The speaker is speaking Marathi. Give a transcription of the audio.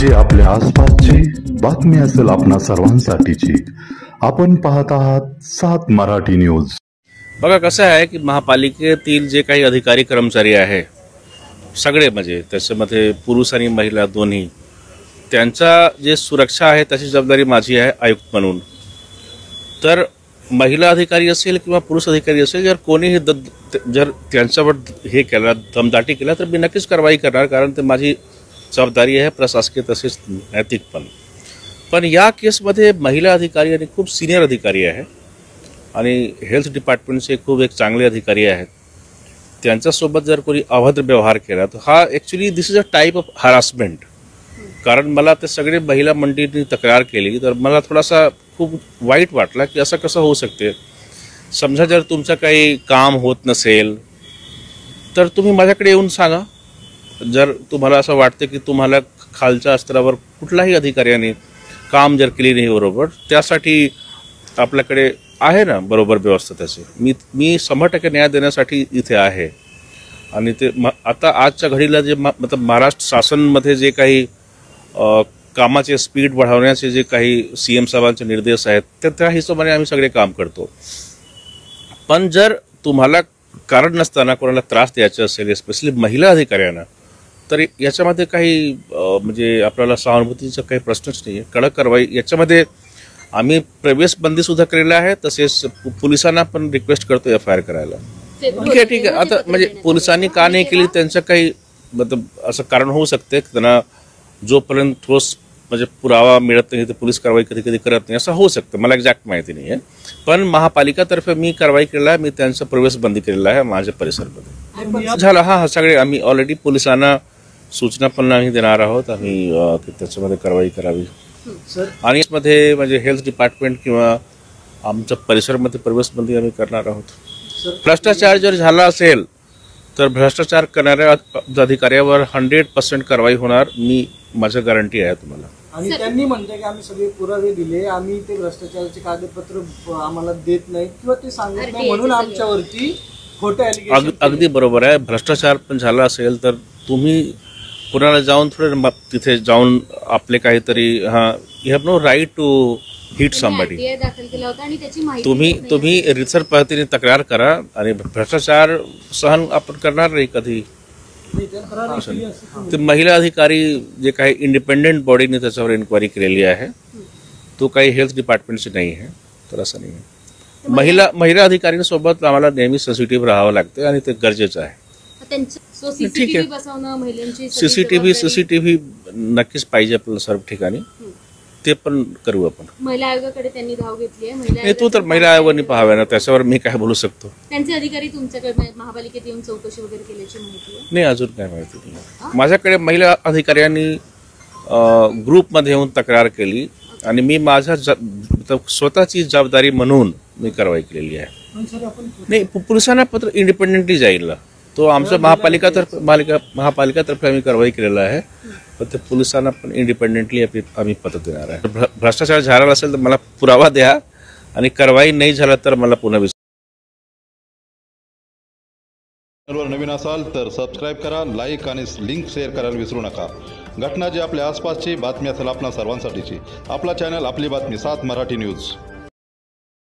जी आपल्या आसपासची बातमी असेल आपणा सर्वांसाठीची। आपण पाहत आहात 7 मराठी न्यूज। बघा कसं आहे की महापालिकेतील जे काही अधिकारी कर्मचारी आहे सगळे म्हणजे त्याच्यामध्ये पुरुष आणि महिला दोन्ही त्यांचा जे सुरक्षा आहे त्याची जबाबदारी माझी आहे आयुक्त म्हणून। तर महिला अधिकारी असेल किंवा पुरुष अधिकारी असेल जर कोणीही जर त्यांच्यावर हे केला दमदाटी केला तर मी नक्कीच कारवाई करणार, कारण ते माझी जबाबदारी आहे प्रशासकीय तसेच नैतिक पण या केसमध्ये महिला अधिकारी आणि खूप सिनियर अधिकारी आहे आणि हेल्थ डिपार्टमेंटचे खूप एक चांगले अधिकारी आहेत। त्यांच्यासोबत जर कोणी अभद्र व्यवहार केला तर हा actually this is a type of harassment. कारण मला ते सगळे महिला मंडळींनी तक्रार केली तर मला थोडासा खूप वाईट वाटला की असं कसं होऊ शकते। समजा जर तुमचं काही काम होत नसेल तर तुम्ही माझ्याकडे येऊन सांगा। जर तुम्हाला असं वाटतं की तुम्हाला खालच्या स्तरावर कुठलाही अधिकाऱ्याने काम जर केली नाही बरोबर, त्यासाठी आपल्याकडे आहे ना बरोबर व्यवस्था त्याची। मी 100% न्याय देण्यासाठी इथे आहे। आणि ते आता आजच्या घडीला जे मतलब महाराष्ट्र शासनमध्ये जे काही कामाचे स्पीड वाढवण्याचे जे काही CM साहेबांचे निर्देश आहेत त्या हिशोबाने आम्ही सगळे काम करतो। पण जर तुम्हाला कारण नसताना कोणाला त्रास द्यायचा असेल स्पेशली महिला अधिकाऱ्यांना तर याच्यामध्ये काही म्हणजे आपल्याला सहानुभूतीचा काही प्रश्नच नाही आहे। कडक कारवाई याच्यामध्ये आम्ही प्रवेश बंदी सुद्धा केलेला आहे, तसेच पोलिसांना पण रिक्वेस्ट करतो FIR करायला। ठीक आहे आता म्हणजे पोलिसांनी का नाही केली त्यांचं काही मतलब असं कारण होऊ शकते त्यांना जोपर्यंत ठोस म्हणजे पुरावा मिळत नाही तर पोलीस कारवाई कधी कधी करत नाही असं होऊ शकतं, मला एक्झॅक्ट माहिती नाही आहे। पण महापालिकातर्फे मी कारवाई केलेला आहे, मी त्यांचा प्रवेश बंदी केलेला आहे माझ्या परिसरामध्ये झालं। हा सगळे आम्ही ऑलरेडी पोलिसांना सूचना पण आम्ही देणार आहोत आम्ही की त्याच्यामध्ये कारवाई करावी। आणि मध्ये म्हणजे हेल्थ डिपार्टमेंट किंवा आमच्या परिसरामध्ये प्रवेश बंदी आम्ही करणार आहोत। भ्रष्टाचार जर झाला असेल तर भ्रष्टाचार करणाऱ्या अधिकाऱ्यावर 100% कारवाई होणार, मी माझं गॅरंटी आहे तुम्हाला। आणि त्यांनी म्हणते की आम्ही सगळे पुरावे दिले, आम्ही ते भ्रष्टाचाराचे कागदपत्र आम्हाला देत नाही किंवा ते सांगत नाही म्हणून आमच्यावरती खोटे ॲलिगेशन। अगदी बरोबर आहे। भ्रष्टाचार पण झाला असेल तर तुम्ही कुणाला जाऊन थोडे तिथे जाऊन आपले काहीतरी you have no right to hit somebody. तुम्ही रितसर पद्धतीने तक्रार करा आणि भ्रष्टाचार सहन आपण करणार नाही कधी। ते महिला अधिकारी जे काही इंडिपेंडेंट बॉडीने त्याच्यावर इन्क्वायरी केलेली आहे तो काही हेल्थ डिपार्टमेंटची नाही आहे, तर असं नाही आहे। महिला अधिकाऱ्यांसोबत आम्हाला नेहमी सेन्सिटिव्ह राहावं लागते आणि ते गरजेचं आहे। ठीक आहे सीसीटीव्ही नक्कीच पाहिजे आपल्याला सर्व ठिकाणी, ते पण करू आपण। महिला आयोगाकडे त्यांनी धाव घेतली आहे, तू तर महिला आयोगाने पाहावे ना, त्याच्यावर मी काय बोलू शकतो। त्यांचे अधिकारी तुमच्याकडे महापालिकेत येऊन चौकशी वगैरे केल्याची माहिती आहे? नाही अजून काय माहिती नाही। माझ्याकडे महिला अधिकाऱ्यांनी ग्रुपमध्ये येऊन तक्रार केली आणि मी माझ्या स्वतःची जबाबदारी म्हणून मी कारवाई केलेली आहे। नाही पोलिसांना पत्र इंडिपेंडेंटली जाईल, तो आमच्या महापालिकातर्फे आम्ही कारवाई केलेला आहे, पण ते पोलिसांना पण इंडिपेंडेंटली आम्ही पत्र देणार आहे। भ्रष्टाचार झाला असेल तर मला पुरावा द्या आणि कारवाई नाही झाला तर मला पुन्हा नवीन असाल तर सबस्क्राईब करा, लाईक आणि लिंक शेअर करायला विसरू नका। घटना जी आपल्या आसपासची बातमी असेल आपणा सर्वांसाठीची, आपला चॅनल आपली बातमी 7 मराठी न्यूज।